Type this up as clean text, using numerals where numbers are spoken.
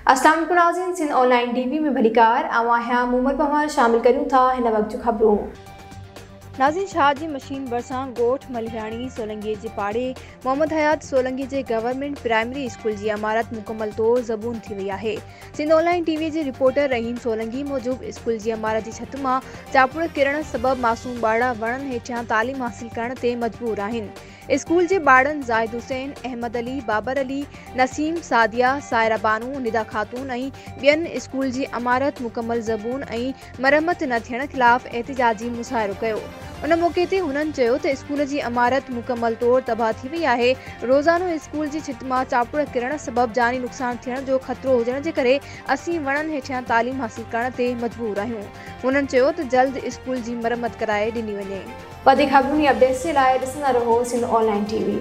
अस्सलाम वालेकुम नाज़रीन, सिंध ऑनलाइन टीवी में भलीकार आवां मुमर पवार शामिल करूं था हिन वक्त खबरों। नाज़रीन, शाह जी मशीन बरसां गोठ मलिहाणी सोलंगी जे पाड़े मोहम्मद हयात सोलंगी जे गवर्नमेंट प्राइमरी स्कूल की इमारत मुकम्मल तौर ज़बून थी वही है। सिंध ऑनलाइन टीवी के रिपोर्टर रहीम सोलंगी मूजिब स्कूल की इमारत की छत में चापुड़ किरण सबब मासूम बाड़ा वणन हेठियां तालीम हासिल करण ते मजबूर आहिनि। स्कूल के बाड़न जाहिद हुसैन, अहमद अली, बाबर अली, नसीम, सादिया, सायरा बानू, निदा खातून ऐं ॿियनि स्कूल की इमारत मुकम्मल ज़बून ऐं मरम्मत न थियण खिलाफ़ एहतिजाजी मुज़ाहिरो कयो। उन मौके ते हुननि चयो त स्कूल की इमारत मुकम्मल तौर तबाह थी वई आहे। रोज़ानो स्कूल की छित मां चापुड़ किरण सबब जानी नुक़सान थियण जो ख़तरो हुजण जे करे असीं वणनि हेठियां तालीम हासिल करण ते मजबूर आहियूं। हुननि चयो त जल्द स्कूल की मरम्मत कराए ॾिनी वञे। वधीक ख़बरुनि अपडेट्स जे लाइ ॾिसंदा रहो सिंध ऑनलाइन टीवी।